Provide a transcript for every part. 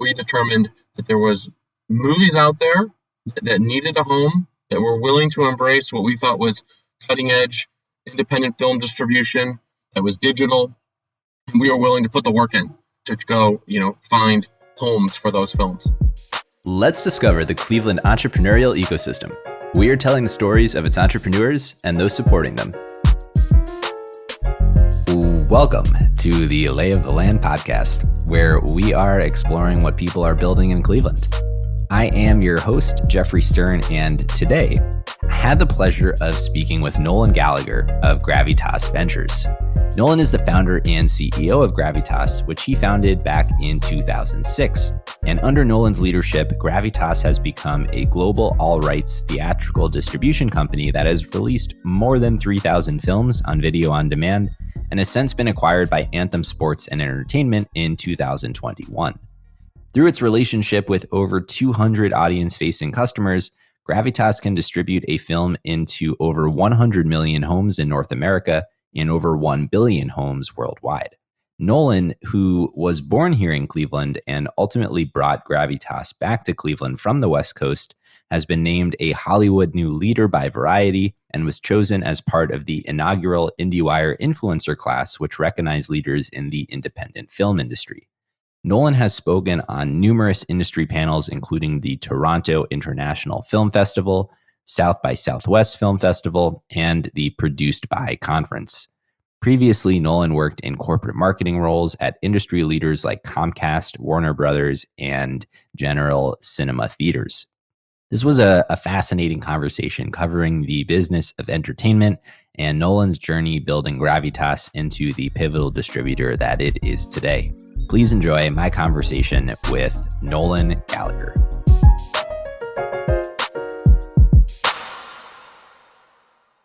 we determined that there was movies out there that needed a home, that were willing to embrace what we thought was cutting edge independent film distribution, that was digital, and we were willing to put the work in to go, find homes for those films. Let's discover the Cleveland entrepreneurial ecosystem. We are telling the stories of its entrepreneurs and those supporting them. Welcome to the Lay of the Land podcast, where we are exploring what people are building in Cleveland. I am your host, Jeffrey Stern, and today I had the pleasure of speaking with Nolan Gallagher of Gravitas Ventures. Nolan is the founder and CEO of Gravitas, which he founded back in 2006. And under Nolan's leadership, Gravitas has become a global all-rights theatrical distribution company that has released more than 3,000 films on video on demand and has since been acquired by Anthem Sports Entertainment in 2021. Through its relationship with over 200 audience-facing customers, Gravitas can distribute a film into over 100 million homes in North America and over 1 billion homes worldwide. Nolan, who was born here in Cleveland and ultimately brought Gravitas back to Cleveland from the West Coast, has been named a Hollywood New Leader by Variety and was chosen as part of the inaugural Indiewire Influencer class, which recognized leaders in the independent film industry. Nolan has spoken on numerous industry panels, including the Toronto International Film Festival, South by Southwest Film Festival, and the Produced By Conference. Previously, Nolan worked in corporate marketing roles at industry leaders like Comcast, Warner Brothers, and General Cinema Theaters. This was a fascinating conversation covering the business of entertainment and Nolan's journey building Gravitas into the pivotal distributor that it is today. Please enjoy my conversation with Nolan Gallagher.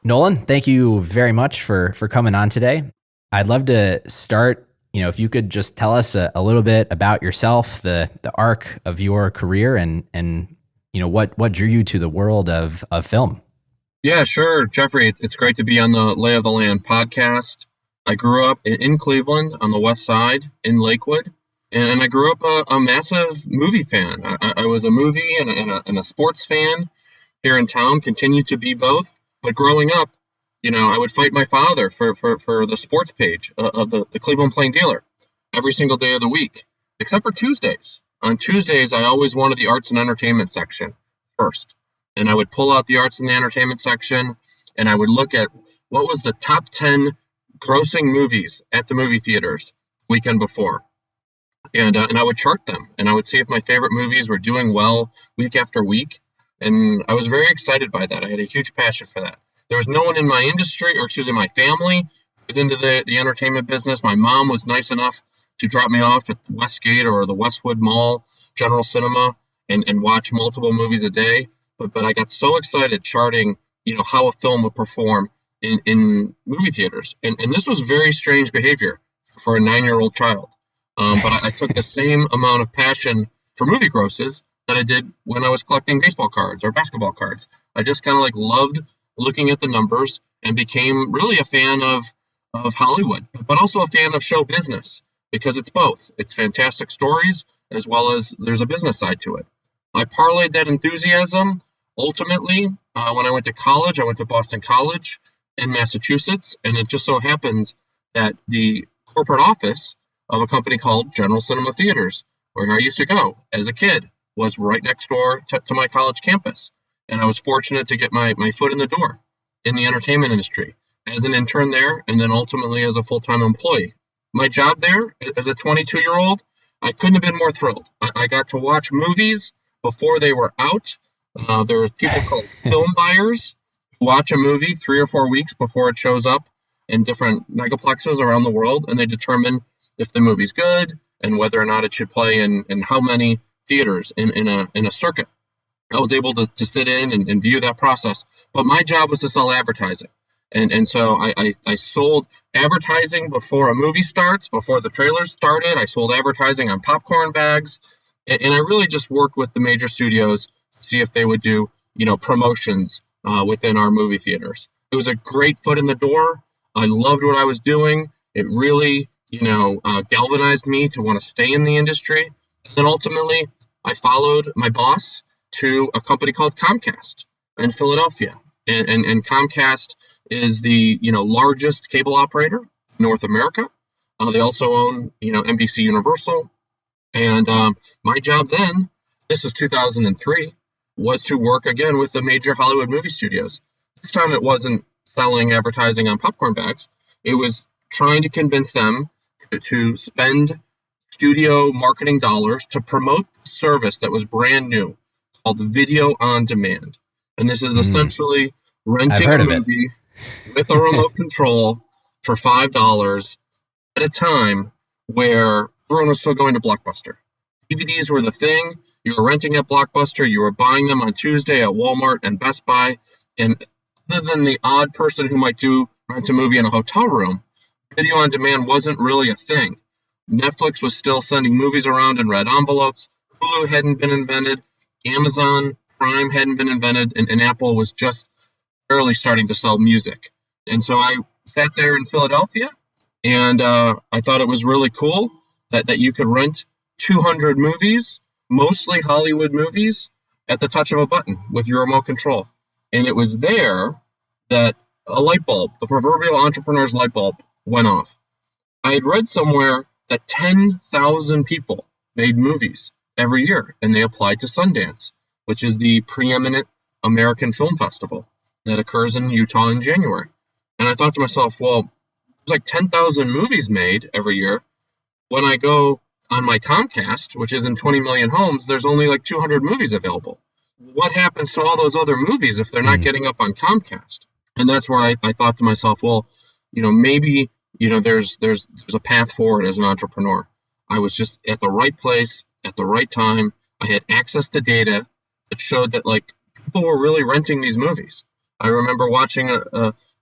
Nolan, thank you very much for coming on today. I'd love to start, if you could just tell us a little bit about yourself, the arc of your career and what drew you to the world of film. Yeah, sure, Jeffrey. It's great to be on the Lay of the Land podcast. I grew up in Cleveland on the west side in Lakewood, and I grew up a massive movie fan. I was a movie and a sports fan here in town, continued to be both. But growing up, I would fight my father for the sports page of the Cleveland Plain Dealer every single day of the week, except for Tuesdays. On Tuesdays, I always wanted the arts and entertainment section first. And I would pull out the arts and the entertainment section, and I would look at what was the top 10 grossing movies at the movie theaters weekend before. And I would chart them, and I would see if my favorite movies were doing well week after week. And I was very excited by that. I had a huge passion for that. There was no one in my industry, my family, who was into the entertainment business. My mom was nice enough to drop me off at Westgate or the Westwood Mall General Cinema and watch multiple movies a day. But I got so excited charting, how a film would perform in movie theaters. And this was very strange behavior for a 9-year-old child. But I took the same amount of passion for movie grosses that I did when I was collecting baseball cards or basketball cards. I just kind of loved looking at the numbers and became really a fan of Hollywood, but also a fan of show business because it's both. It's fantastic stories as well as there's a business side to it. I parlayed that enthusiasm ultimately when I went to college. I went to Boston College in Massachusetts, and it just so happens that the corporate office of a company called General Cinema Theaters, where I used to go as a kid, was right next door to my college campus. And I was fortunate to get my foot in the door in the entertainment industry as an intern there, and then ultimately as a full-time employee. My job there as a 22-year-old, I couldn't have been more thrilled. I got to watch movies before they were out. There were people called film buyers who watch a movie 3 or 4 weeks before it shows up in different megaplexes around the world, and they determine if the movie's good and whether or not it should play in how many theaters in a circuit. I was able to sit in and view that process. But my job was to sell advertising. And so I sold advertising before a movie starts, before the trailers started. I sold advertising on popcorn bags. And I really just worked with the major studios to see if they would do, promotions within our movie theaters. It was a great foot in the door. I loved what I was doing. It really, galvanized me to want to stay in the industry. And then ultimately, I followed my boss to a company called Comcast in Philadelphia. And Comcast is the largest cable operator in North America. They also own NBC Universal. And my job then, this is 2003, was to work again with the major Hollywood movie studios. This time it wasn't selling advertising on popcorn bags. It was trying to convince them to spend studio marketing dollars to promote the service that was brand new called video on demand. And this is essentially renting a movie with a remote control for $5 at a time where everyone was still going to Blockbuster. DVDs were the thing. You were renting at Blockbuster. You were buying them on Tuesday at Walmart and Best Buy. And other than the odd person who might rent a movie in a hotel room, video on demand wasn't really a thing. Netflix was still sending movies around in red envelopes. Hulu hadn't been invented. Amazon Prime hadn't been invented. And Apple was just barely starting to sell music. And so I sat there in Philadelphia, and I thought it was really cool that you could rent 200 movies, mostly Hollywood movies, at the touch of a button with your remote control. And it was there that a light bulb, the proverbial entrepreneur's light bulb, went off. I had read somewhere that 10,000 people made movies every year, and they applied to Sundance, which is the preeminent American film festival that occurs in Utah in January. And I thought to myself, well, there's like 10,000 movies made every year. When I go on my Comcast, which is in 20 million homes, there's only like 200 movies available. What happens to all those other movies if they're not getting up on Comcast? And that's where I thought to myself, well, maybe, there's a path forward as an entrepreneur. I was just at the right place at the right time. I had access to data that showed that like people were really renting these movies. I remember watching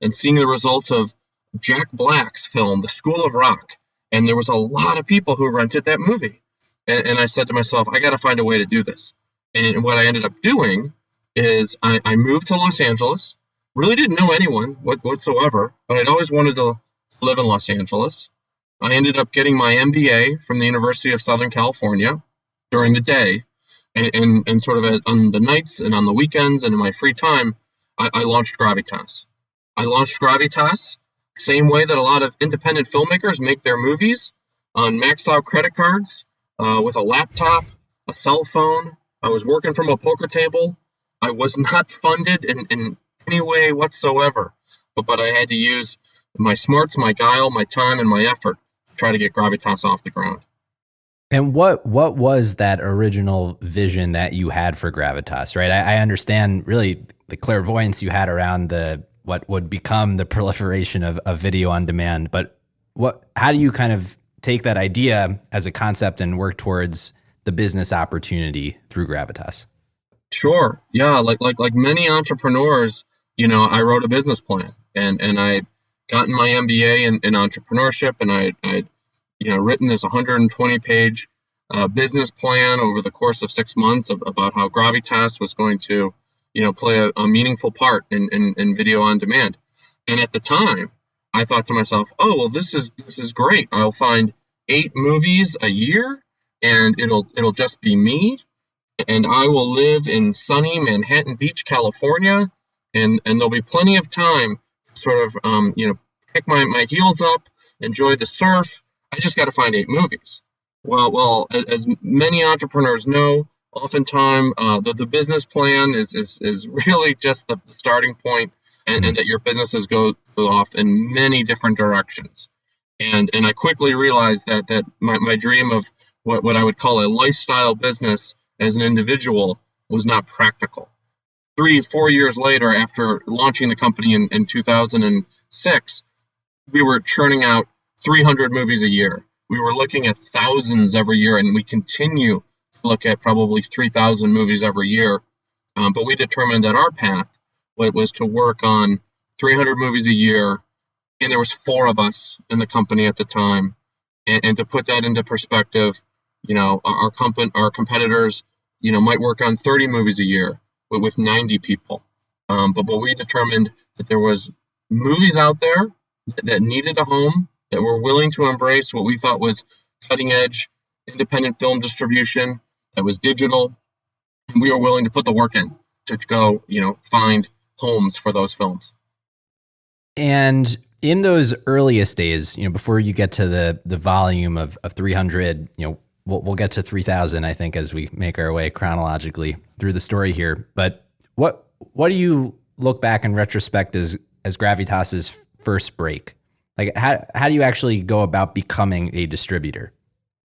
and seeing the results of Jack Black's film, The School of Rock. And there was a lot of people who rented that movie. And I said to myself, I got to find a way to do this. And what I ended up doing is I moved to Los Angeles. Really didn't know anyone whatsoever, but I'd always wanted to live in Los Angeles. I ended up getting my MBA from the University of Southern California during the day. And sort of on the nights and on the weekends and in my free time, I launched Gravitas. I launched Gravitas same way that a lot of independent filmmakers make their movies, on maxed out credit cards, with a laptop, a cell phone. I was working from a poker table. I was not funded in any way whatsoever, but I had to use my smarts, my guile, my time, and my effort to try to get Gravitas off the ground. And what was that original vision that you had for Gravitas, right? I understand really the clairvoyance you had around what would become the proliferation of video on demand, but how do you kind of take that idea as a concept and work towards the business opportunity through Gravitas? Sure. Yeah. Like many entrepreneurs, I wrote a business plan and I'd gotten my MBA in entrepreneurship, and I'd written this 120-page business plan over the course of 6 months about how Gravitas was going to play a meaningful part in video on demand. And at the time, I thought to myself, oh, well, this is great. I'll find 8 movies a year, and it'll just be me, and I will live in sunny Manhattan Beach, California, and there'll be plenty of time to sort of pick my heels up, enjoy the surf. I just got to find 8 movies. Well, as many entrepreneurs know, oftentimes the business plan is really just the starting point, and that your businesses go off in many different directions. And I quickly realized that my dream of what I would call a lifestyle business as an individual was not practical. 3-4 years later, after launching the company in 2006, we were churning out 300 movies a year. We were looking at thousands every year, and we continue to look at probably 3,000 movies every year. But we determined that our path was to work on 300 movies a year, and there was 4 of us in the company at the time. And to put that into perspective, our competitors, might work on 30 movies a year with 90 people. But we determined that there was movies out there that needed a home, that were willing to embrace what we thought was cutting edge independent film distribution that was digital, and we were willing to put the work in to go, find homes for those films. And in those earliest days, before you get to the volume of 300, we'll get to 3,000, I think, as we make our way chronologically through the story here. But what do you look back in retrospect as Gravitas's first break? Like, how do you actually go about becoming a distributor?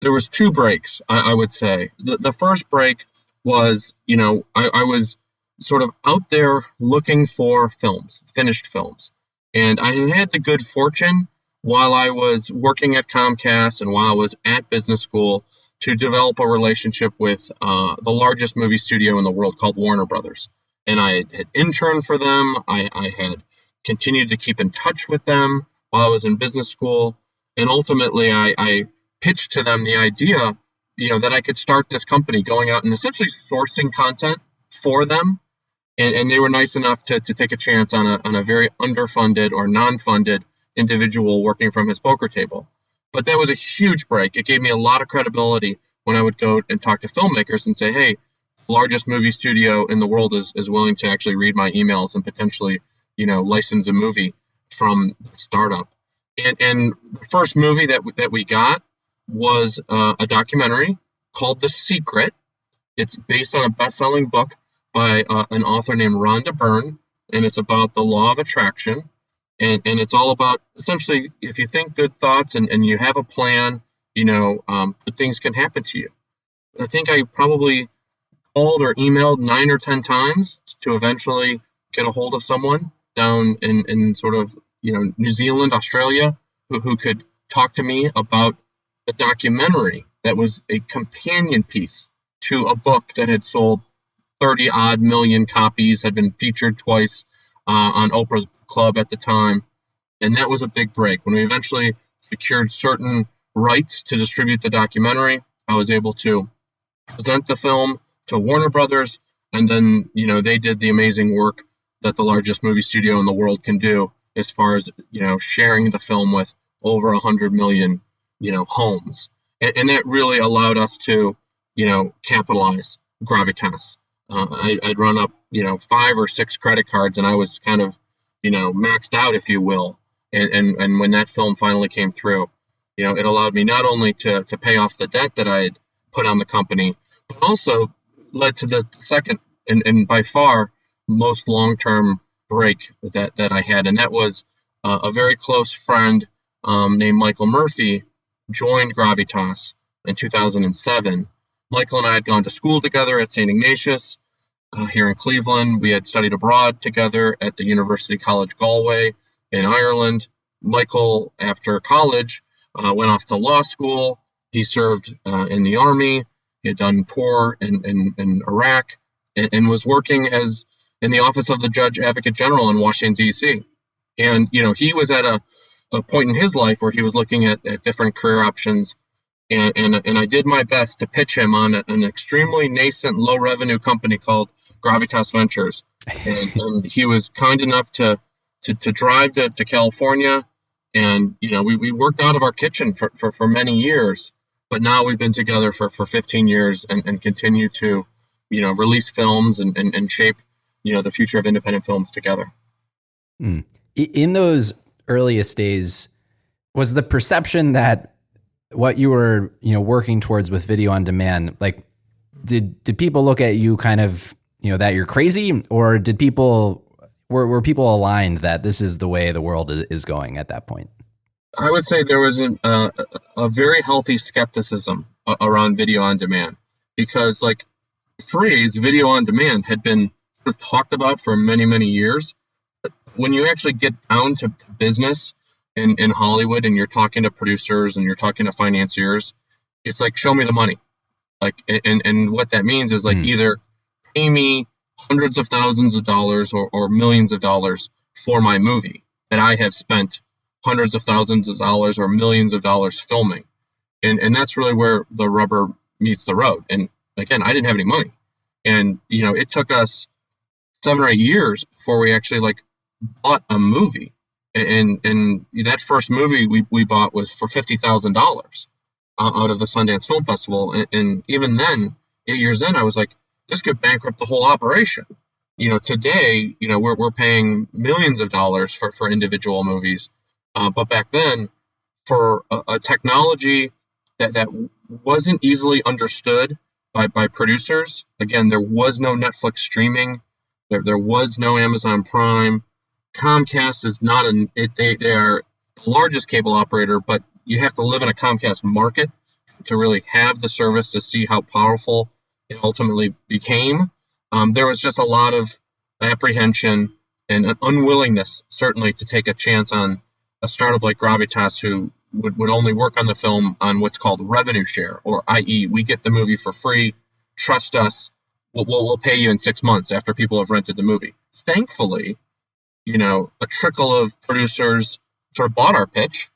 There was two breaks, I would say. The first break was, I was sort of out there looking for films, finished films. And I had the good fortune while I was working at Comcast and while I was at business school to develop a relationship with the largest movie studio in the world called Warner Brothers. And I had interned for them. I had continued to keep in touch with them while I was in business school. And ultimately, I pitched to them the idea, that I could start this company going out and essentially sourcing content for them. And they were nice enough to take a chance on a very underfunded or non-funded individual working from his poker table. But that was a huge break. It gave me a lot of credibility when I would go and talk to filmmakers and say, hey, the largest movie studio in the world is willing to actually read my emails and potentially, license a movie from the startup. And the first movie that we got was a documentary called The Secret. It's based on a best-selling book by an author named Rhonda Byrne, and it's about the law of attraction. And it's all about, essentially, if you think good thoughts and you have a plan, good things can happen to you. I think I probably called or emailed 9 or 10 times to eventually get a hold of someone down in sort of, New Zealand, Australia, who could talk to me about the documentary that was a companion piece to a book that had sold 30 odd million copies, had been featured twice on Oprah's Club at the time. And that was a big break. When we eventually secured certain rights to distribute the documentary, I was able to present the film to Warner Brothers. And then, they did the amazing work that the largest movie studio in the world can do as far as, sharing the film with over 100 million, homes. And that really allowed us to, capitalize Gravitas. I'd run up, 5 or 6 credit cards, and I was kind of, maxed out, if you will. And when that film finally came through, it allowed me not only to pay off the debt that I had put on the company, but also led to the second and by far most long-term break that I had. And that was a very close friend named Michael Murphy joined Gravitas in 2007. Michael and I had gone to school together at St. Ignatius here in Cleveland. We had studied abroad together at the University College Galway in Ireland. Michael, after college, went off to law school. He served in the Army. He had done tour in Iraq and was working as in the office of the Judge Advocate General in Washington, D.C. And, he was at a point in his life where he was looking at different career options. And I did my best to pitch him on an extremely nascent, low-revenue company called Gravitas Ventures. And he was kind enough to drive to California. And, we worked out of our kitchen for many years. But now we've been together for 15 years and continue to, release films and shape, the future of independent films together. Mm. In those earliest days, was the perception that what you were, working towards with video on demand, like, did people look at you kind of, that you're crazy, or were people aligned that this is the way the world is going at that point? I would say there was a very healthy skepticism around video on demand, because the phrase video on demand had been talked about for many, many years. But when you actually get down to business in Hollywood and you're talking to producers and you're talking to financiers, it's like, show me the money. And what that means is either pay me hundreds of thousands of dollars or millions of dollars for my movie that I have spent hundreds of thousands of dollars or millions of dollars filming. And that's really where the rubber meets the road. And again, I didn't have any money. And, it took us 7 or 8 years before we actually bought a movie. And that first movie we bought was for $50,000. out of the Sundance Film Festival. And even then, 8 years in, I was like, this could bankrupt the whole operation. Today, we're paying millions of dollars for individual movies. But back then, for a technology that wasn't easily understood by producers, again, there was no Netflix streaming. There was no Amazon Prime. Comcast is not they are the largest cable operator, but you have to live in a Comcast market to really have the service to see how powerful it ultimately became. There was just a lot of apprehension and an unwillingness, certainly, to take a chance on a startup like Gravitas, who would only work on the film on what's called revenue share, or i.e., we get the movie for free, trust us, we'll pay you in 6 months after people have rented the movie. Thankfully, a trickle of producers sort of bought our pitch,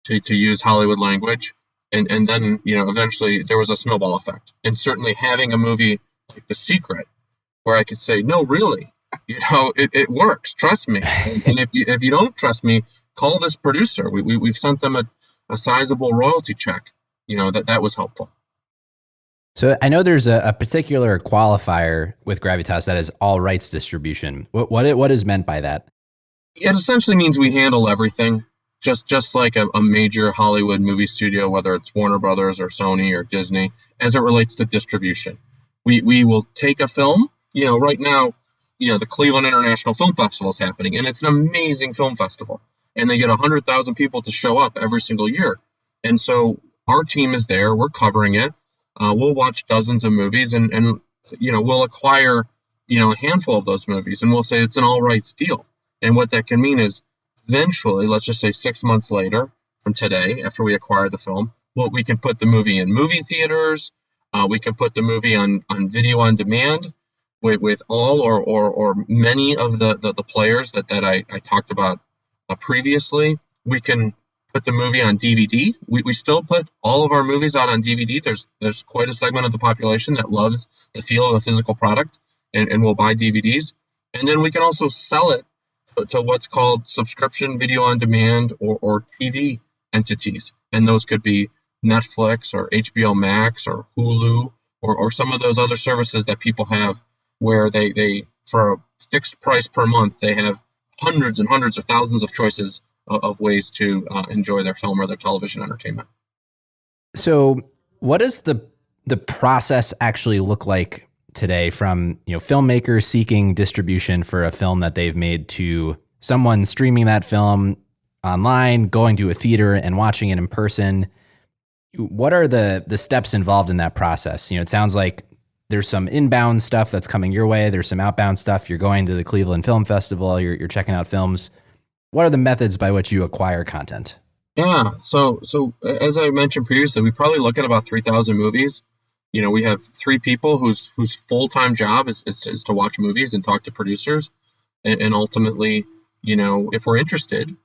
to use Hollywood language, and then, eventually there was a snowball effect. And certainly having a movie like The Secret, where I could say, no, really, it works, trust me. And if you don't trust me, call this producer. We've sent them a sizable royalty check. That was helpful. So I know there's a particular qualifier with Gravitas that is all rights distribution. What is meant by that? It essentially means we handle everything, just like a major Hollywood movie studio, whether it's Warner Brothers or Sony or Disney, as it relates to distribution. We will take a film. Right now, the Cleveland International Film Festival is happening, and it's an amazing film festival. And they get 100,000 people to show up every single year. And so our team is there. We're covering it. We'll watch dozens of movies, and we'll acquire a handful of those movies, and we'll say it's an all rights deal. And what that can mean is, eventually, let's just say 6 months later from today, after we acquire the film, we can put the movie in movie theaters. We can put the movie on video on demand with all or many of the players that I talked about previously. We can put the movie on DVD. We still put all of our movies out on DVD. There's quite a segment of the population that loves the feel of a physical product and will buy DVDs. And then we can also sell it to what's called subscription video on demand or TV entities. And those could be Netflix or HBO Max or Hulu or some of those other services that people have, where they for a fixed price per month, they have hundreds and hundreds of thousands of choices of ways to enjoy their film or their television entertainment. So what does the process actually look like today, from filmmakers seeking distribution for a film that they've made to someone streaming that film online, going to a theater and watching it in person? What are the steps involved in that process? It sounds like there's some inbound stuff that's coming your way. There's some outbound stuff. You're going to the Cleveland Film Festival. You're checking out films. What are the methods by which you acquire content? Yeah. So as I mentioned previously, we probably look at about 3,000 movies. We have 3 people whose full-time job is to watch movies and talk to producers. And ultimately, if we're interested,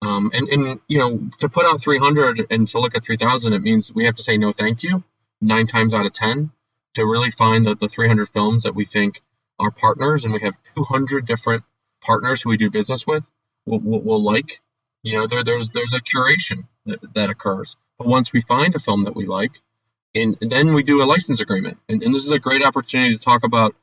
and to put out 300 and to look at 3,000, it means we have to say no thank you 9 times out of 10 to really find the 300 films that we think are partners. And we have 200 different partners who we do business with. We'll like, there's a curation that occurs. But once we find a film that we like, and then we do a license agreement. And this is a great opportunity to talk about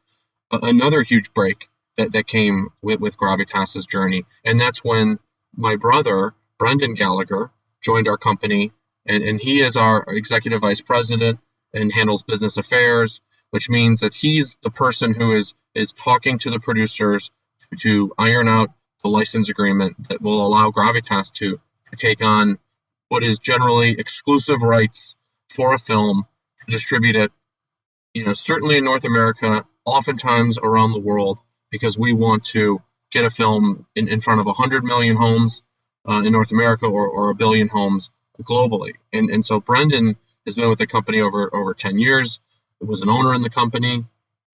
another huge break that came with Gravitas' journey. And that's when my brother, Nolan Gallagher, joined our company. And he is our executive vice president and handles business affairs, which means that he's the person who is talking to the producers to iron out the license agreement that will allow Gravitas to take on what is generally exclusive rights for a film, to distribute it, certainly in North America, oftentimes around the world, because we want to get a film in front of 100 million homes in North America or 1 billion homes globally. And so Brendan has been with the company over 10 years, was an owner in the company,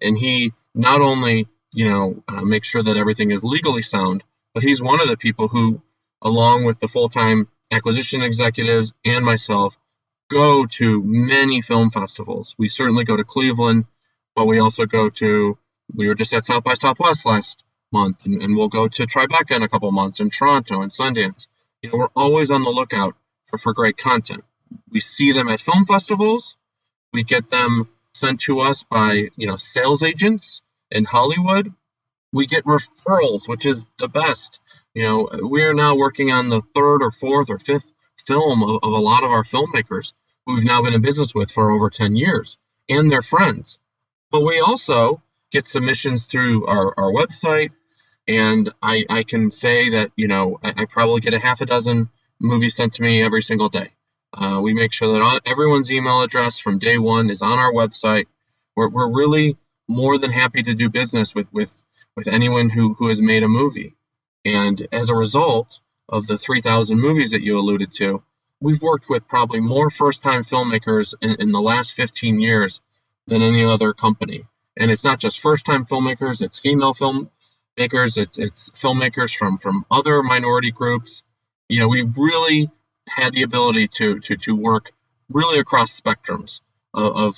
and he not only, makes sure that everything is legally sound, but he's one of the people who, along with the full-time acquisition executives and myself, go to many film festivals. We certainly go to Cleveland, but we also we were just at South by Southwest last month, and we'll go to Tribeca in a couple months, in Toronto and Sundance. We're always on the lookout for great content. we see them at film festivals. We get them sent to us by, sales agents in Hollywood. We get referrals, which is the best. We are now working on the third or fourth or fifth film of a lot of our filmmakers who we've now been in business with for over 10 years and their friends. But we also get submissions through our website. And I can say that, I probably get a half a dozen movies sent to me every single day. We make sure that everyone's email address from day one is on our website. We're really more than happy to do business with anyone who has made a movie. And as a result of the 3,000 movies that you alluded to, we've worked with probably more first-time filmmakers in the last 15 years than any other company. And it's not just first-time filmmakers, it's female filmmakers, it's filmmakers from other minority groups. We've really had the ability to work really across spectrums of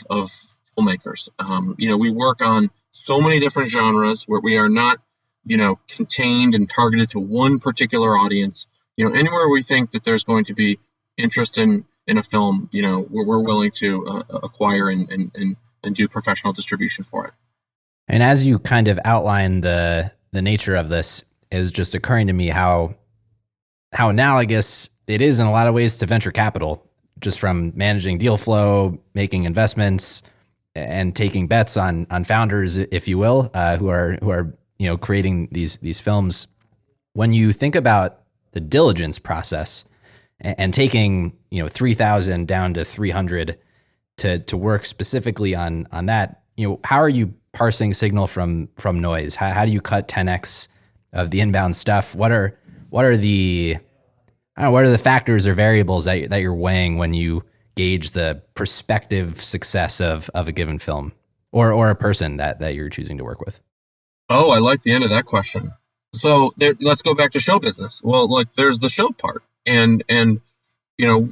filmmakers. We work on so many different genres where we are not, contained and targeted to one particular audience. Anywhere we think that there's going to be interest in a film, we're willing to acquire and do professional distribution for it. And as you kind of outline the nature of this, it was just occurring to me how analogous it is in a lot of ways to venture capital, just from managing deal flow, making investments, and taking bets on founders, if you will, who are creating these films. When you think about the diligence process and taking 3,000 down to 300 to work specifically on that, how are you parsing signal from noise? How do you cut 10x of the inbound stuff? What are the factors or variables that you're weighing when you gauge the prospective success of a given film or a person that you're choosing to work with? Oh, I like the end of that question. So let's go back to show business. Well, there's the show part. And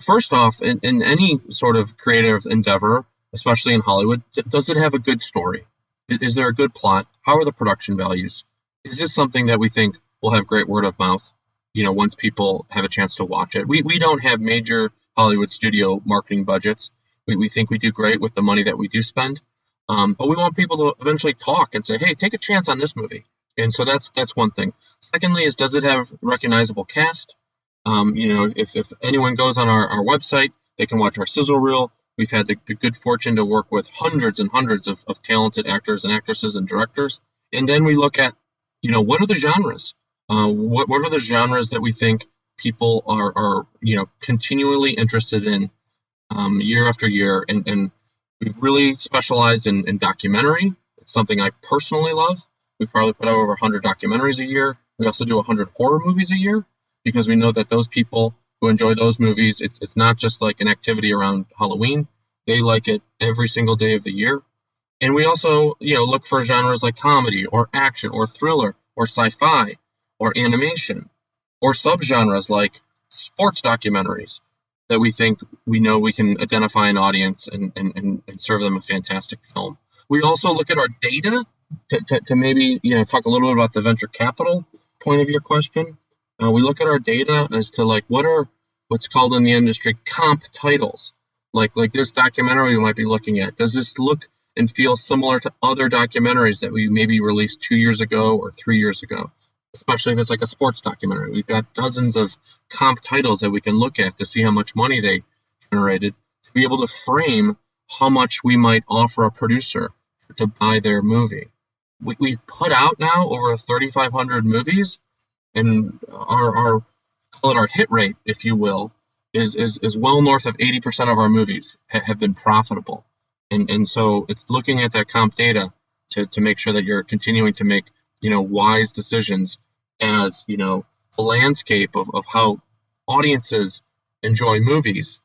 first off, in any sort of creative endeavor, especially in Hollywood, does it have a good story? Is there a good plot? How are the production values? Is this something that we think will have great word of mouth, once people have a chance to watch it? We don't have major Hollywood studio marketing budgets. We think we do great with the money that we do spend. But we want people to eventually talk and say, hey, take a chance on this movie. And so that's one thing. Secondly is, does it have recognizable cast? If anyone goes on our website, they can watch our sizzle reel. We've had the good fortune to work with hundreds and hundreds of talented actors and actresses and directors. And then we look at, what are the genres? What are the genres that we think people are continually interested in year after year? And we've really specialized in documentary. It's something I personally love. We probably put out over 100 documentaries a year. We also do 100 horror movies a year because we know that those people who enjoy those movies, it's not just like an activity around Halloween. They like it every single day of the year. And we also, look for genres like comedy or action or thriller or sci-fi or animation or subgenres like sports documentaries that we know we can identify an audience and serve them a fantastic film. We also look at our data to maybe, talk a little bit about the venture capital point of your question. We look at our data as to what are what's called in the industry comp titles. Like this documentary we might be looking at. Does this look and feel similar to other documentaries that we maybe released 2 years ago or 3 years ago? Especially if it's like a sports documentary. We've got dozens of comp titles that we can look at to see how much money they generated, to be able to frame how much we might offer a producer to buy their movie. We've put out now over 3,500 movies, and our call it our hit rate, if you will, is well north of 80% of our movies have been profitable. And so it's looking at that comp data to make sure that you're continuing to make, wise decisions as, the landscape of how audiences enjoy movies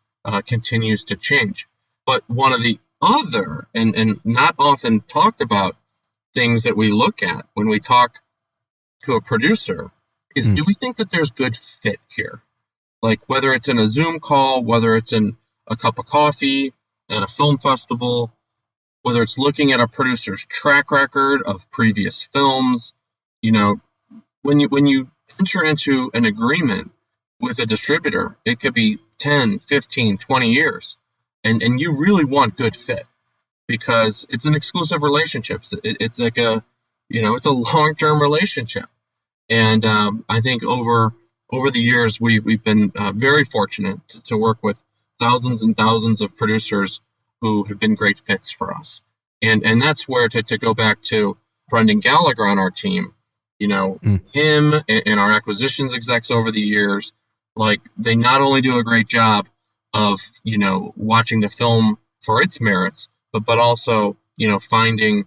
continues to change. But one of the other and not often talked about things that we look at when we talk to a producer is, do we think that there's good fit here? Like whether it's in a Zoom call, whether it's in a cup of coffee at a film festival, whether it's looking at a producer's track record of previous films, when you enter into an agreement with a distributor, it could be 10, 15, 20 years. And you really want good fit because it's an exclusive relationship. It's like it's a long-term relationship. And I think over the years, we've been very fortunate to work with thousands and thousands of producers who have been great fits for us. And that's where to go back to Nolan Gallagher on our team, him and our acquisitions execs over the years, like they not only do a great job of, watching the film for its merits, but also, finding,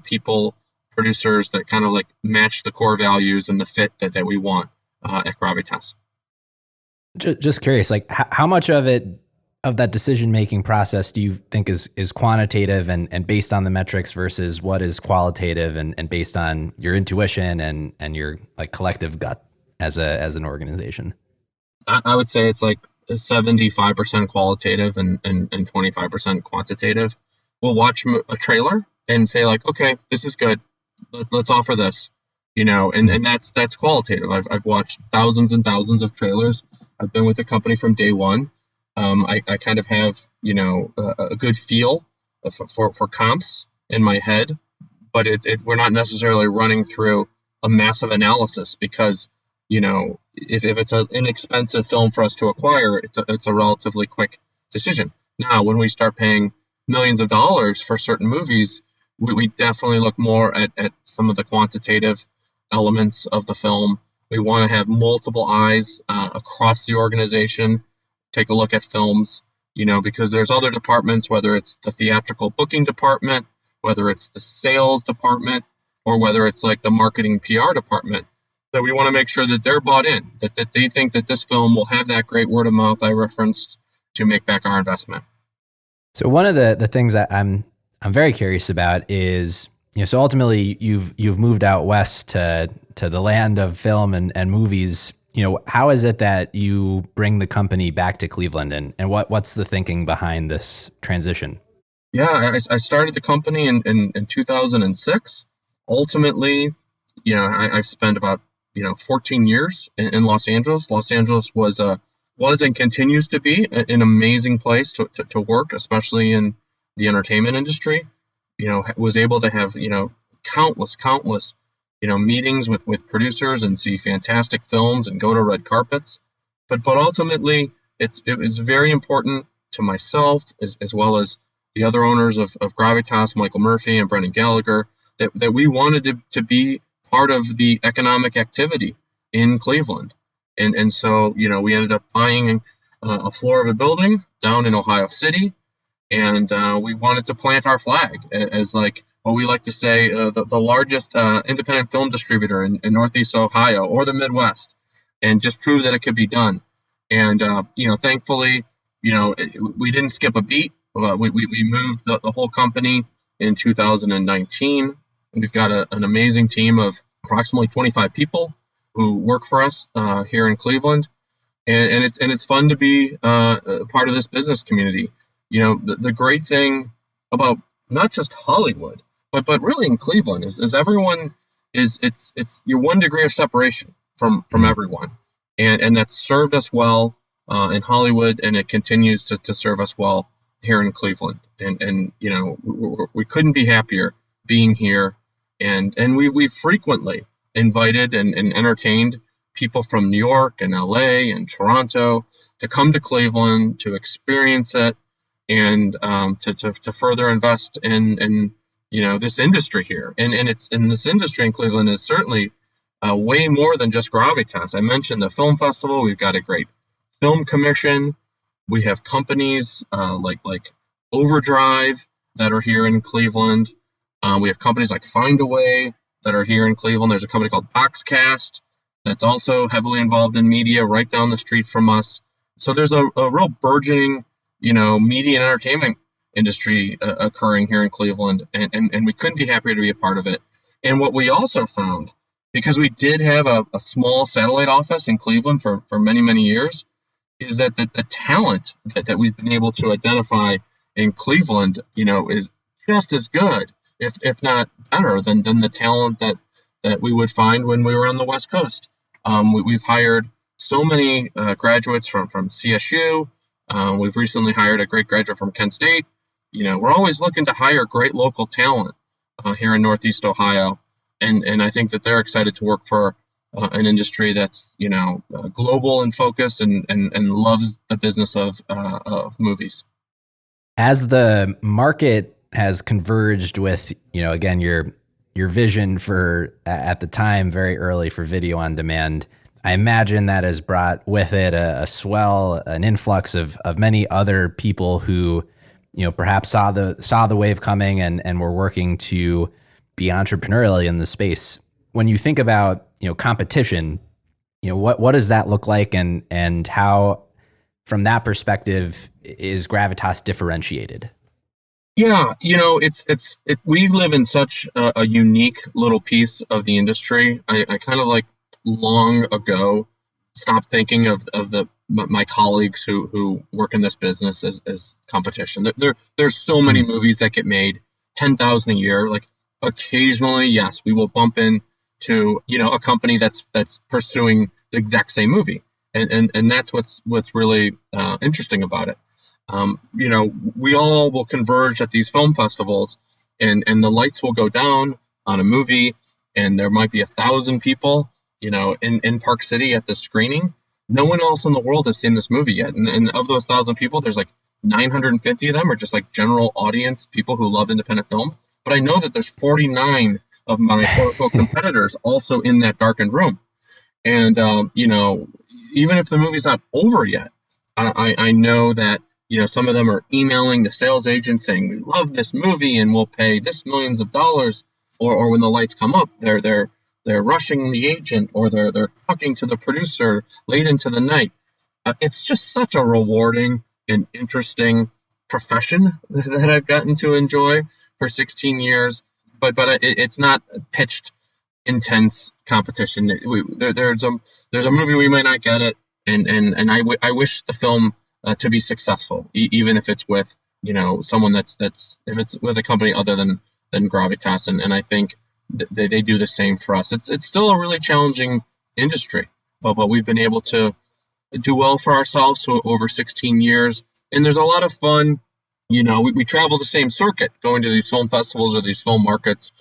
people, producers that kind of like match the core values and the fit that we want at Gravitas. Just curious, like how much of that decision-making process do you think is quantitative and based on the metrics versus what is qualitative and based on your intuition and your like collective gut as an organization? I would say it's like 75% qualitative and 25% quantitative. We'll watch a trailer and say like, okay, this is good. Let's offer this, and that's qualitative. I've watched thousands and thousands of trailers. I've been with the company from day one. I kind of have, a good feel for comps in my head, but we're not necessarily running through a massive analysis because, if it's an inexpensive film for us to acquire, it's a relatively quick decision. Now, when we start paying millions of dollars for certain movies, we definitely look more at some of the quantitative elements of the film. We want to have multiple eyes across the organization, take a look at films, because there's other departments, whether it's the theatrical booking department, whether it's the sales department, or whether it's like the marketing PR department, that we want to make sure that they're bought in, that they think that this film will have that great word of mouth I referenced to make back our investment. So one of the things that I'm very curious about is, so ultimately you've moved out west to the land of film and movies. How is it that you bring the company back to Cleveland and what's the thinking behind this transition? Yeah, I started the company in 2006. Ultimately, I spent about 14 years in Los Angeles. Los Angeles was and continues to be an amazing place to work, especially in the entertainment industry. Was able to have countless meetings with producers and see fantastic films and go to red carpets. But ultimately, it was very important to myself as well as the other owners of Gravitas, Michael Murphy and Nolan Gallagher, that we wanted to be part of the economic activity in Cleveland. And so, we ended up buying a floor of a building down in Ohio City, and we wanted to plant our flag as like what we like to say, the largest independent film distributor in Northeast Ohio or the Midwest, and just prove that it could be done. And, thankfully, we didn't skip a beat. We moved the whole company in 2019. We've got an amazing team of approximately 25 people who work for us here in Cleveland, and it's fun to be part of this business community. The great thing about not just Hollywood, but really in Cleveland is everyone it's you're 1 degree of separation from everyone, and that's served us well in Hollywood, and it continues to serve us well here in Cleveland. And we couldn't be happier being here, and we frequently invited and entertained people from New York and LA and Toronto to come to Cleveland to experience it and to further invest in this industry here. And it's in this industry in Cleveland is certainly way more than just Gravitas. I mentioned the film festival. We've got a great film commission. We have companies like Overdrive that are here in Cleveland. We have companies like Findaway that are here in Cleveland. There's a company called Comcast that's also heavily involved in media right down the street from us. So there's a real burgeoning, media and entertainment industry occurring here in Cleveland, and we couldn't be happier to be a part of it. And what we also found, because we did have a small satellite office in Cleveland for many, many years, is that the talent that we've been able to identify in Cleveland, is just as good, if not better than the talent that we would find when we were on the West Coast. We've hired so many graduates from CSU, We've recently hired a great graduate from Kent State. We're always looking to hire great local talent here in Northeast Ohio. And I think that they're excited to work for an industry that's, global in focus and loves the business of movies. As the market has converged with, again, your vision for, at the time, very early, for video on demand, I imagine that has brought with it a swell, an influx of many other people who, perhaps saw the wave coming and were working to be entrepreneurial in the space. When you think about, competition, what does that look like, and how, from that perspective, is Gravitas differentiated? Yeah, we live in such a unique little piece of the industry. I kind of long ago stopped thinking of my colleagues who work in this business as competition. There's so many movies that get made, 10,000 a year. Occasionally, yes, we will bump into a company that's pursuing the exact same movie, and that's what's really interesting about it. We all will converge at these film festivals, and the lights will go down on a movie, and there might be 1,000 people, in Park City at the screening. No one else in the world has seen this movie yet, and of those 1,000 people, there's 950 of them are just general audience people who love independent film. But I know that there's 49 of my quote-unquote competitors also in that darkened room. And, even if the movie's not over yet, I know that, some of them are emailing the sales agent saying, we love this movie and we'll pay this millions of dollars. Or when the lights come up, they're rushing the agent, or they're talking to the producer late into the night. It's just such a rewarding and interesting profession that I've gotten to enjoy for 16 years, but it's not pitched intense competition. There's a movie we might not get it, and I wish the film to be successful, even if it's with someone that's if it's with a company other than Gravitas, and I think they do the same for us. It's still a really challenging industry, but we've been able to do well for ourselves over 16 years, and there's a lot of fun. We travel the same circuit, going to these film festivals or these film markets,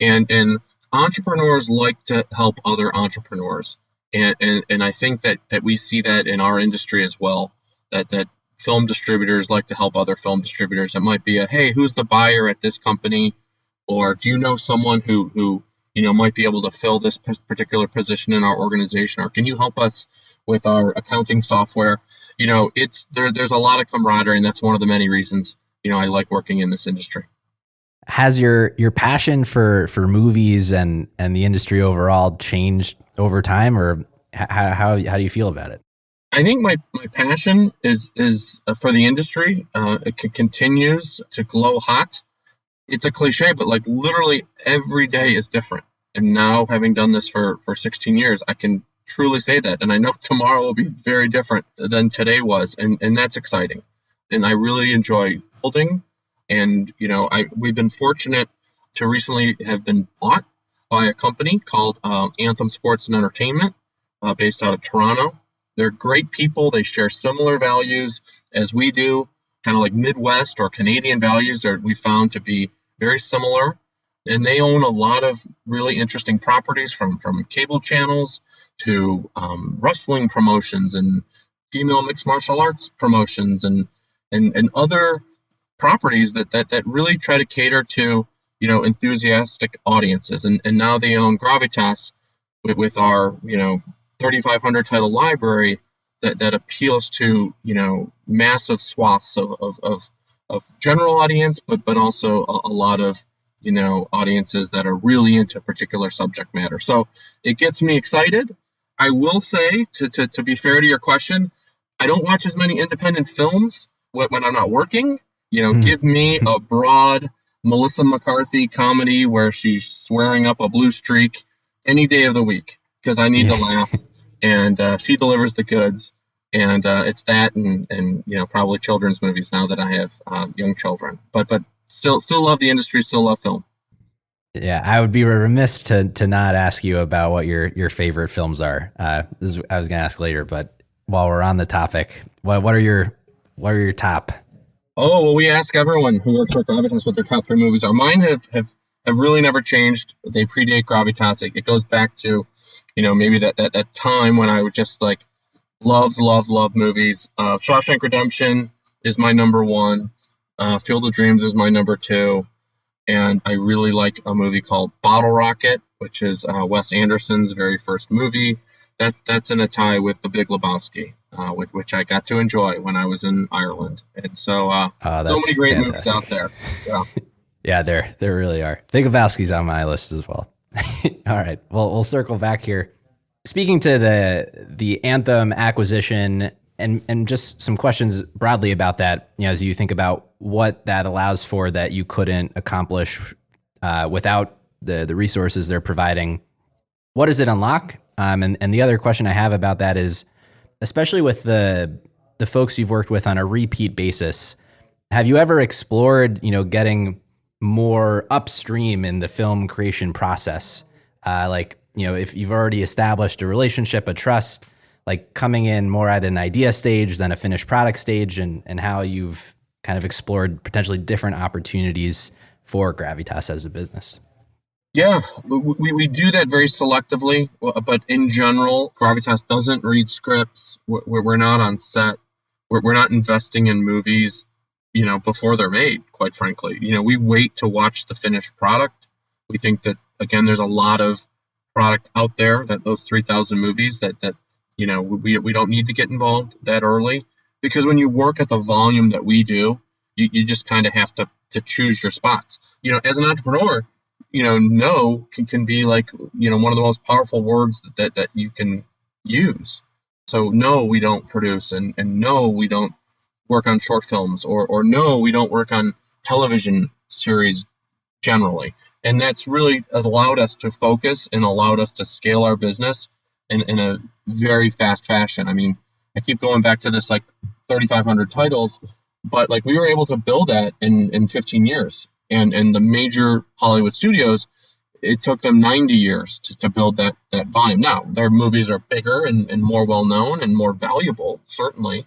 and entrepreneurs like to help other entrepreneurs. And I think that we see that in our industry as well, that film distributors like to help other film distributors. It might be hey, who's the buyer at this company? Or do you know someone who might be able to fill this particular position in our organization? Or can you help us with our accounting software? There's a lot of camaraderie, and that's one of the many reasons, I like working in this industry. Has your passion for movies and the industry overall changed over time, or how do you feel about it? I think my passion is for the industry. It continues to glow hot. It's a cliche, but literally every day is different. And now, having done this for 16 years, I can truly say that. And I know tomorrow will be very different than today was. And that's exciting. And I really enjoy building. And, we've been fortunate to recently have been bought by a company called Anthem Sports Entertainment, based out of Toronto. They're great people. They share similar values as we do, kind of like Midwest or Canadian values we found to be very similar. And they own a lot of really interesting properties, from cable channels to wrestling promotions and female mixed martial arts promotions and other properties that really try to cater to enthusiastic audiences. And now they own Gravitas with our 3,500 title library that appeals to massive swaths of general audience, but also a lot of audiences that are really into particular subject matter. So it gets me excited. I will say, to be fair to your question, I don't watch as many independent films when I'm not working. Give me a broad Melissa McCarthy comedy where she's swearing up a blue streak any day of the week, because I need to laugh, and she delivers the goods. And it's that, and probably children's movies now that I have young children. But still love the industry, still love film. Yeah, I would be remiss to not ask you about what your favorite films are. I was going to ask later, but while we're on the topic, what are your What are your top? Oh, well, we ask everyone who works for Gravitas what their top 3 movies are. Mine have really never changed. They predate Gravitas. It goes back to, maybe that time when I would just like love movies. Shawshank Redemption is my number one. Field of Dreams is my number two. And I really like a movie called Bottle Rocket, which is Wes Anderson's very first movie. That's in a tie with The Big Lebowski, which I got to enjoy when I was in Ireland. And so many great fantastic movies out there. Yeah, yeah, there really are. Big Lebowski's on my list as well. All right, well, we'll circle back here. Speaking to the Anthem acquisition and just some questions broadly about that, as you think about what that allows for that you couldn't accomplish without the resources they're providing, what does it unlock? And the other question I have about that is, especially with the folks you've worked with on a repeat basis, have you ever explored, getting more upstream in the film creation process? If you've already established a relationship, a trust, like coming in more at an idea stage than a finished product stage, and how you've kind of explored potentially different opportunities for Gravitas as a business. Yeah, we do that very selectively, but in general, Gravitas doesn't read scripts. We're not on set. We're not investing in movies, before they're made, quite frankly. We wait to watch the finished product. We think that, again, there's a lot of product out there, that those 3,000 movies that we don't need to get involved that early, because when you work at the volume that we do, you just kind of have to choose your spots. As an entrepreneur, no can be like, one of the most powerful words that you can use. So no, we don't produce, and no, we don't work on short films, or no, we don't work on television series generally. And that's really allowed us to focus and allowed us to scale our business in a very fast fashion. I mean, I keep going back to this, like 3,500 titles, but like we were able to build that in 15 years. And the major Hollywood studios, it took them 90 years to build that volume. Now, their movies are bigger and more well-known and more valuable, certainly.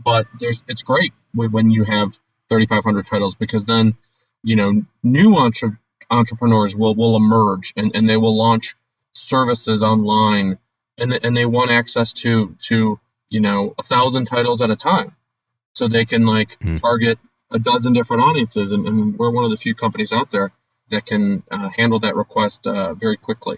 But it's great when you have 3,500 titles, because then, new entrepreneurs will emerge, and they will launch services online, and they want access to 1,000 titles at a time. So they can target a dozen different audiences, and we're one of the few companies out there that can handle that request very quickly.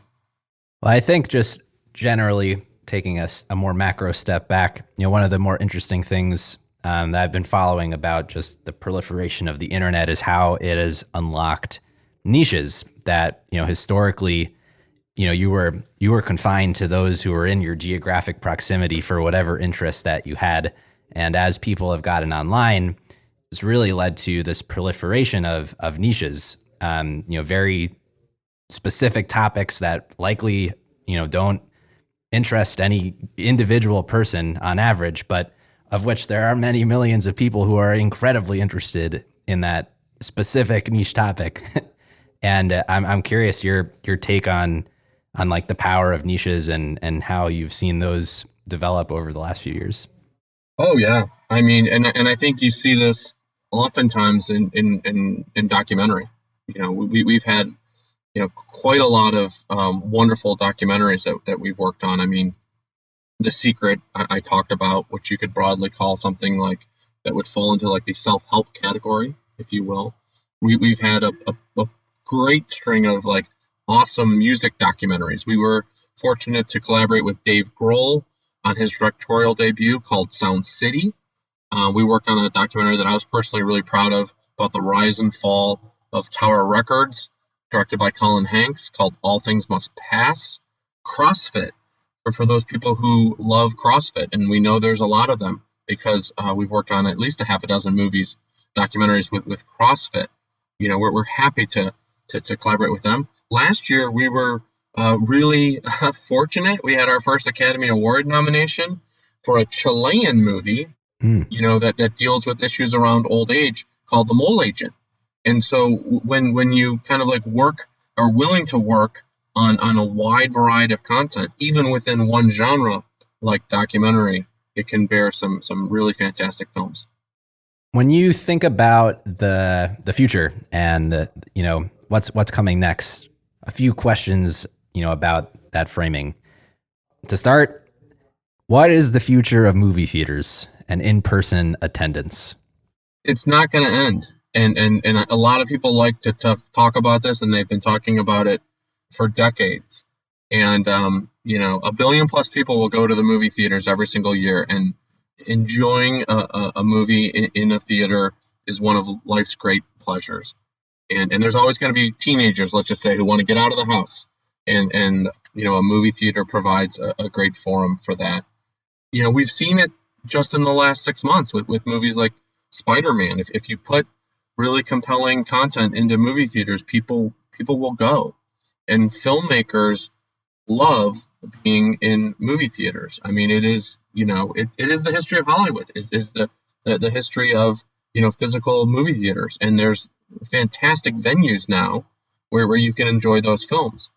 Well, I think just generally taking a more macro step back, one of the more interesting things that I've been following about just the proliferation of the internet is how it has unlocked niches that, historically, you were confined to those who were in your geographic proximity for whatever interest that you had. And as people have gotten online, it's really led to this proliferation of niches, very specific topics that likely, don't interest any individual person on average, but of which there are many millions of people who are incredibly interested in that specific niche topic. And I'm curious your take on like the power of niches and how you've seen those develop over the last few years. Oh yeah, I mean, and I think you see this oftentimes in documentary. We've had quite a lot of wonderful documentaries that we've worked on. I mean, The Secret I talked about, which you could broadly call something like that would fall into like the self-help category, if you will. We've had a great string of like awesome music documentaries. We were fortunate to collaborate with Dave Grohl on his directorial debut called Sound City. We worked on a documentary that I was personally really proud of about the rise and fall of Tower Records, directed by Colin Hanks, called All Things Must Pass. CrossFit, for those people who love CrossFit, and we know there's a lot of them because we've worked on at least a half a dozen movies, documentaries with CrossFit. We're happy to collaborate with them. Last year, we were really fortunate. We had our first Academy Award nomination for a Chilean movie, that deals with issues around old age, called The Mole Agent. And so when you kind of like work or willing to work on a wide variety of content, even within one genre like documentary, it can bear some really fantastic films. When you think about the future and what's coming next, a few questions about that framing. To start, what is the future of movie theaters and in-person attendance? It's not going to end. And a lot of people like to talk about this, and they've been talking about it for decades. And, 1 billion plus people will go to the movie theaters every single year, and enjoying a movie in a theater is one of life's great pleasures. And there's always going to be teenagers, let's just say, who want to get out of the house. And a movie theater provides a great forum for that. We've seen it just in the last 6 months with movies like Spider-Man. If you put really compelling content into movie theaters, people will go. And filmmakers love being in movie theaters. I mean, it is, it is the history of Hollywood. It is the history of, physical movie theaters. And there's fantastic venues now where you can enjoy those films.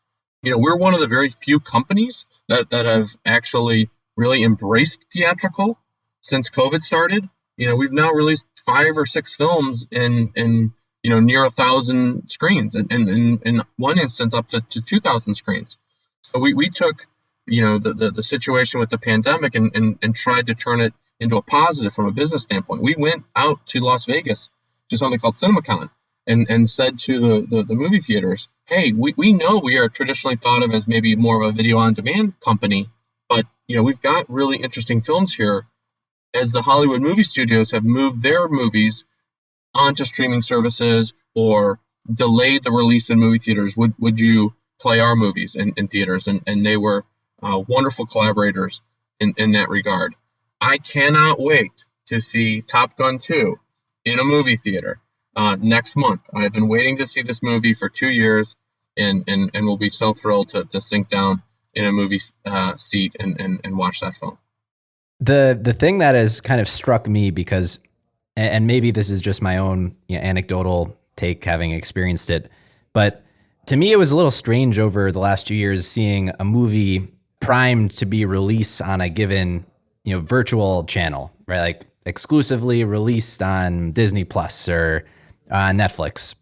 We're one of the very few companies that have actually really embraced theatrical since COVID started. We've now released 5 or 6 films in near 1,000 screens, and in one instance up to 2,000 screens. So we took the situation with the pandemic and tried to turn it into a positive from a business standpoint. We went out to Las Vegas to something called CinemaCon and said to the movie theaters, hey, we know we are traditionally thought of as maybe more of a video on demand company, but we've got really interesting films here. As the Hollywood movie studios have moved their movies onto streaming services or delayed the release in movie theaters, would you play our movies in theaters? And they were wonderful collaborators in that regard. I cannot wait to see Top Gun 2 in a movie theater next month. I've been waiting to see this movie for 2 years, and will be so thrilled to sink down in a movie seat and watch that film. The thing that has kind of struck me, because, and maybe this is just my own anecdotal take having experienced it, but to me it was a little strange over the last 2 years seeing a movie primed to be released on a given virtual channel, right? Like exclusively released on Disney Plus or Netflix.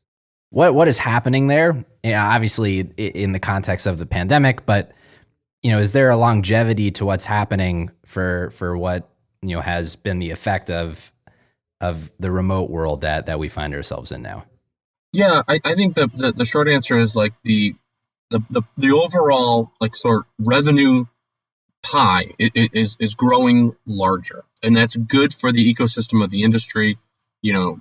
What is happening there? Obviously in the context of the pandemic, but is there a longevity to what's happening for what has been the effect of the remote world that we find ourselves in now? Yeah, I think the short answer is like the overall sort of revenue pie is growing larger, and that's good for the ecosystem of the industry.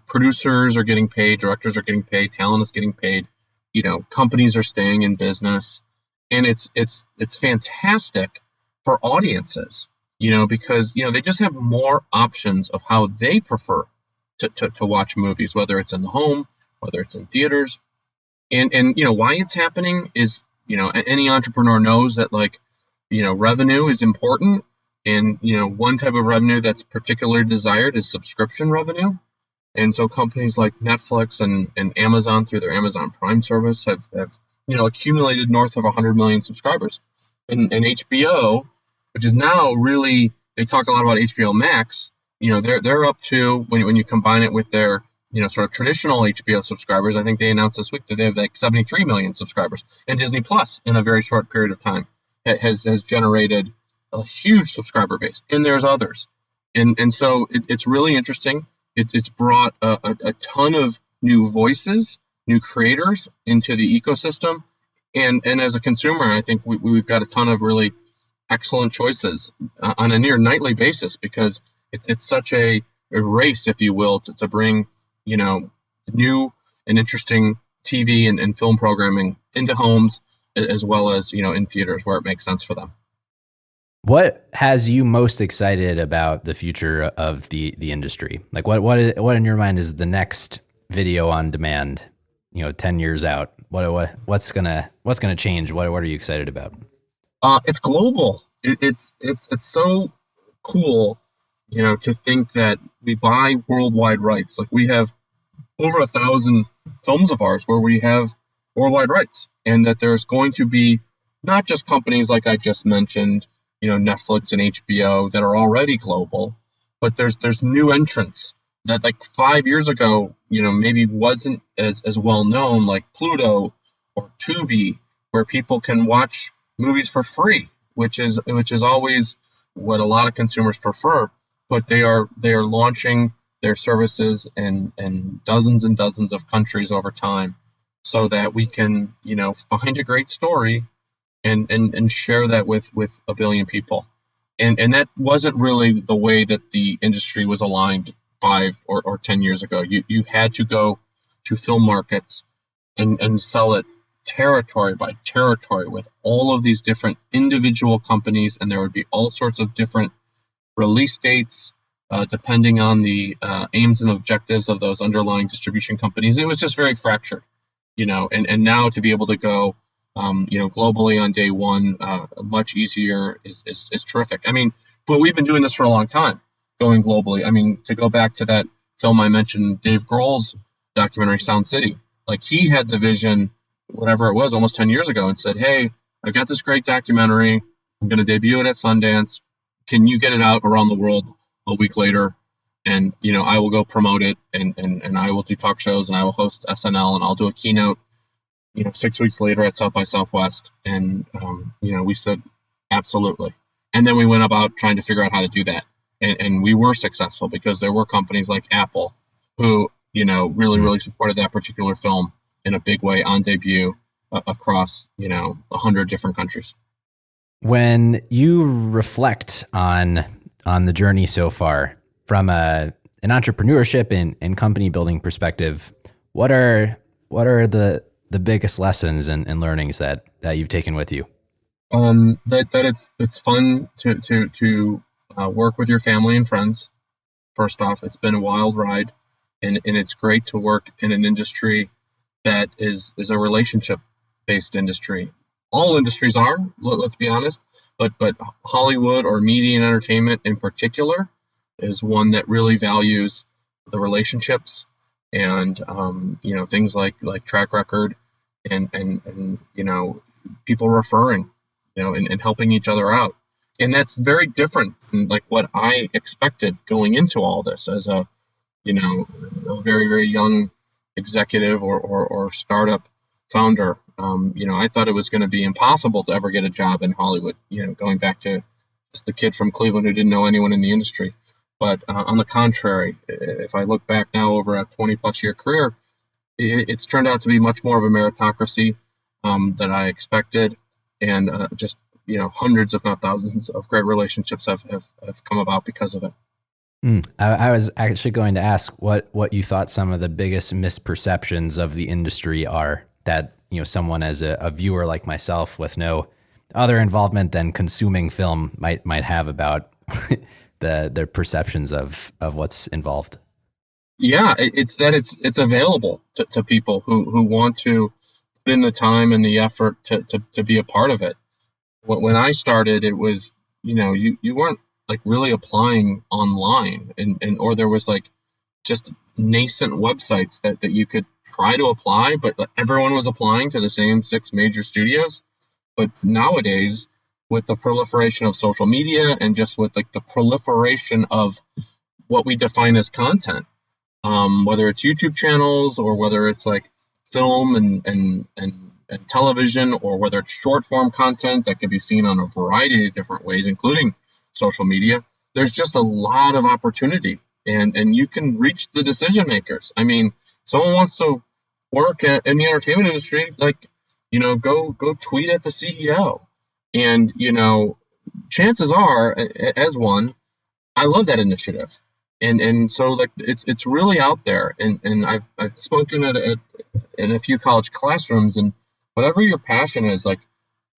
Producers are getting paid, directors are getting paid, talent is getting paid. Companies are staying in business. And it's fantastic for audiences, because, they just have more options of how they prefer to watch movies, whether it's in the home, whether it's in theaters. And why it's happening is, any entrepreneur knows that revenue is important. And, one type of revenue that's particularly desired is subscription revenue. And so companies like Netflix and Amazon through their Amazon Prime service have accumulated north of 100 million subscribers. And HBO, which is now really, they talk a lot about HBO Max, they're up to, when you combine it with their, sort of traditional HBO subscribers, I think they announced this week that they have 73 million subscribers. And Disney Plus, in a very short period of time, has generated a huge subscriber base. And there's others. And so it's really interesting. It's brought a ton of new voices, new creators into the ecosystem. And as a consumer, I think we've got a ton of really excellent choices on a near nightly basis, because it's such a race, if you will, to bring, new and interesting TV and film programming into homes, as well as, in theaters where it makes sense for them. What has you most excited about the future of the industry? Like what in your mind is the next video on demand, 10 years out? What's gonna change? What are you excited about? It's global. It's so cool, to think that we buy worldwide rights. Like we have over 1,000 films of ours where we have worldwide rights, and that there's going to be not just companies like I just mentioned, Netflix and HBO that are already global, but there's new entrants that like 5 years ago, maybe wasn't as well known, like Pluto or Tubi, where people can watch movies for free, which is always what a lot of consumers prefer. But they are launching their services in dozens and dozens of countries over time, so that we can find a great story and share that with a billion people. And that wasn't really the way that the industry was aligned 5 or 10 years ago. You had to go to film markets and sell it territory by territory with all of these different individual companies, and there would be all sorts of different release dates depending on the aims and objectives of those underlying distribution companies. It was just very fractured, and now to be able to go globally on day one, much easier is terrific. I mean, but we've been doing this for a long time, going globally. I mean, to go back to that film I mentioned, Dave Grohl's documentary, Sound City, like he had the vision, whatever it was, almost 10 years ago, and said, hey, I've got this great documentary. I'm going to debut it at Sundance. Can you get it out around the world a week later? And, I will go promote it, and I will do talk shows, and I will host SNL, and I'll do a keynote 6 weeks later at South by Southwest. And, we said, absolutely. And then we went about trying to figure out how to do that. And we were successful because there were companies like Apple who, really supported that particular film in a big way on debut across, 100 different countries. When you reflect on the journey so far from an entrepreneurship and company building perspective, what are the biggest lessons and learnings that you've taken with you? That it's fun to work with your family and friends. First off, it's been a wild ride, and it's great to work in an industry that is a relationship-based industry. All industries are, let's be honest, but Hollywood or media and entertainment in particular is one that really values the relationships and things like track record and people referring, and helping each other out. And that's very different than like what I expected going into all this as a very, very young executive or startup founder. I thought it was going to be impossible to ever get a job in Hollywood, going back to just the kid from Cleveland who didn't know anyone in the industry. But on the contrary, if I look back now over a 20 plus year career, it's turned out to be much more of a meritocracy than I expected. And just, hundreds, if not thousands of great relationships have come about because of it. I was actually going to ask what you thought some of the biggest misperceptions of the industry are that, someone as a viewer like myself with no other involvement than consuming film might have about the perceptions of what's involved. Yeah, it's available to people who want to put in the time and the effort to be a part of it. When I started, it was, you weren't like really applying online or there was like just nascent websites that you could try to apply, but everyone was applying to the same 6 major studios. But nowadays, with the proliferation of social media and just with like the proliferation of what we define as content, whether it's YouTube channels or whether it's like film and television, or whether it's short form content that can be seen on a variety of different ways, including social media, there's just a lot of opportunity, and you can reach the decision makers. I mean, someone wants to work in the entertainment industry, like, go tweet at the CEO. And, chances are, as one, I love that initiative. And so like it's really out there. And I've spoken in a few college classrooms, and whatever your passion is, like,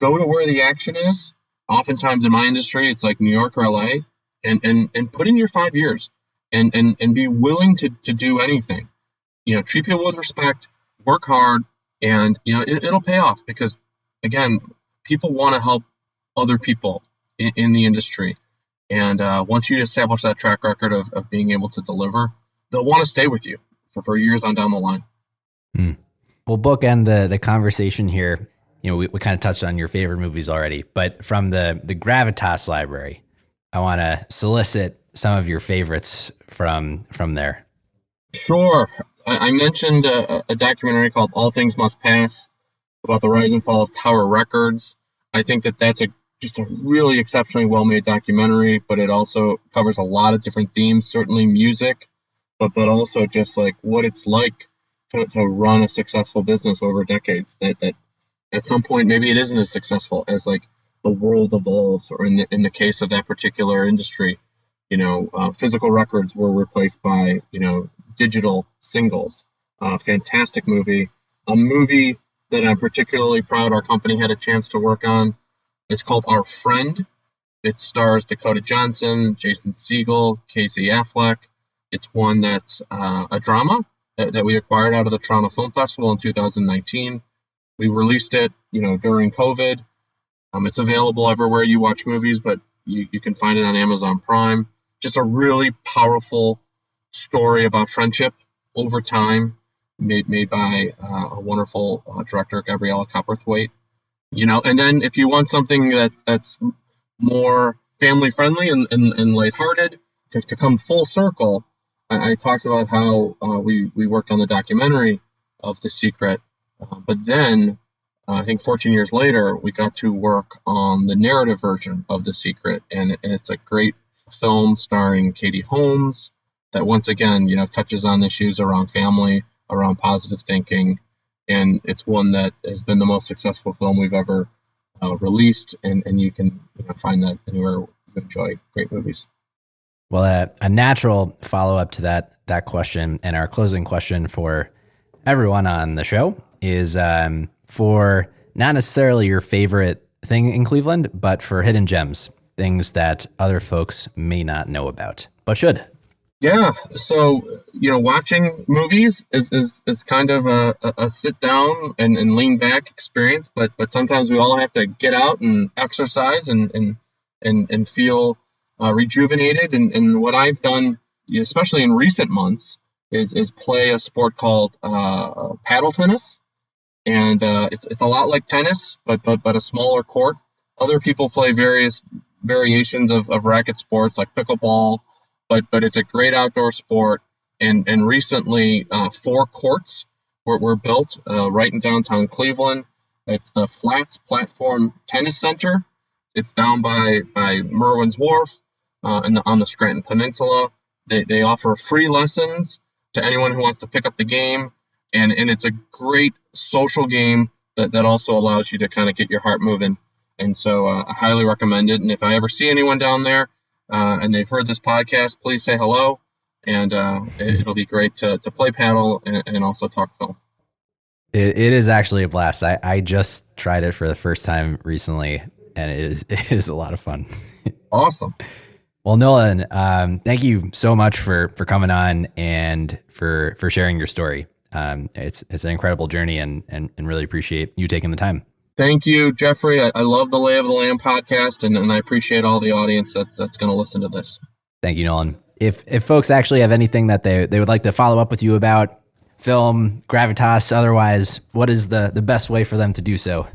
go to where the action is. Oftentimes in my industry, it's like New York or LA, and put in your 5 years and be willing to do anything. Treat people with respect, work hard, and it'll pay off, because again, people want to help other people in the industry. And once you establish that track record of being able to deliver, they'll want to stay with you for years on down the line. We'll bookend the conversation here. We kind of touched on your favorite movies already, but from the Gravitas library, I want to solicit some of your favorites from there. Sure. I mentioned a documentary called All Things Must Pass about the rise and fall of Tower Records. I think that that's just a really exceptionally well-made documentary, but it also covers a lot of different themes, certainly music, but also just like what it's like to run a successful business over decades. That at some point maybe it isn't as successful as like the world evolves, or in the case of that particular industry, physical records were replaced by digital singles. Fantastic movie. A movie that I'm particularly proud our company had a chance to work on. It's called Our Friend. It stars Dakota Johnson, Jason Segel, Casey Affleck. It's one that's a drama that we acquired out of the Toronto Film Festival in 2019. We released it, during COVID. It's available everywhere you watch movies, but you can find it on Amazon Prime. Just a really powerful story about friendship over time, made by a wonderful director, Gabriella Copperthwaite. And then if you want something that's more family friendly and lighthearted, to come full circle, I talked about how we worked on the documentary of The Secret, but then I think 14 years later, we got to work on the narrative version of The Secret, and it's a great film starring Katie Holmes that once again, touches on issues around family, around positive thinking, and it's one that has been the most successful film we've ever released, and you can find that anywhere you enjoy great movies. Well, a natural follow-up to that question, and our closing question for everyone on the show is for not necessarily your favorite thing in Cleveland, but for hidden gems, things that other folks may not know about, but should. Yeah, so watching movies is kind of a sit down and lean back experience, but sometimes we all have to get out and exercise and feel rejuvenated. And what I've done, especially in recent months, is play a sport called paddle tennis, and it's a lot like tennis, but a smaller court. Other people play various variations of racket sports like pickleball. But it's a great outdoor sport, and recently 4 courts were built right in downtown Cleveland. It's the Flats Platform Tennis Center. It's down by Merwin's Wharf on the Scranton Peninsula. They offer free lessons to anyone who wants to pick up the game, and it's a great social game that also allows you to kind of get your heart moving. And so I highly recommend it. And if I ever see anyone down there, and they've heard this podcast, please say hello, and it'll be great to play paddle and also talk film. It is actually a blast. I just tried it for the first time recently, and it is a lot of fun. Awesome. Well, Nolan, thank you so much for coming on and for sharing your story. It's an incredible journey, and really appreciate you taking the time. Thank you, Jeffrey. I love the Lay of the Land podcast, and I appreciate all the audience that's going to listen to this. Thank you, Nolan. If folks actually have anything that they would like to follow up with you about, film, Gravitas, otherwise, what is the best way for them to do so?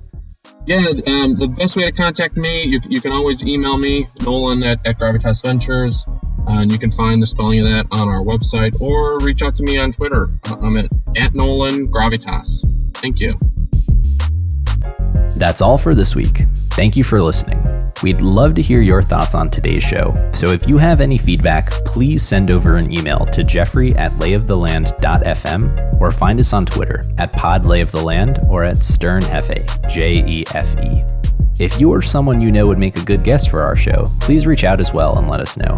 Yeah, the best way to contact me, you can always email me, Nolan at Gravitas Ventures, and you can find the spelling of that on our website, or reach out to me on Twitter. I'm at Nolan Gravitas. Thank you. That's all for this week. Thank you for listening. We'd love to hear your thoughts on today's show, so if you have any feedback, please send over an email to jeffrey@layoftheland.fm or find us on Twitter at podlayoftheland or at sternhefe, JEFE. If you or someone you know would make a good guest for our show, please reach out as well and let us know.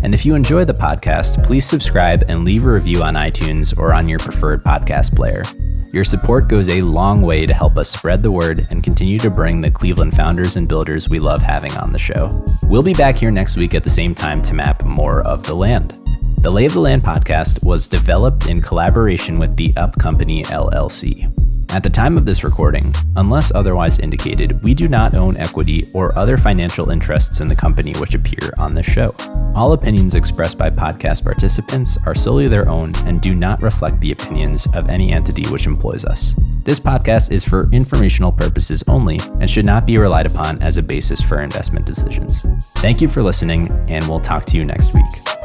And if you enjoy the podcast, please subscribe and leave a review on iTunes or on your preferred podcast player. Your support goes a long way to help us spread the word and continue to bring the Cleveland founders and builders we love having on the show. We'll be back here next week at the same time to map more of the land. The Lay of the Land podcast was developed in collaboration with the Up Company LLC. At the time of this recording, unless otherwise indicated, we do not own equity or other financial interests in the company which appear on this show. All opinions expressed by podcast participants are solely their own and do not reflect the opinions of any entity which employs us. This podcast is for informational purposes only and should not be relied upon as a basis for investment decisions. Thank you for listening, and we'll talk to you next week.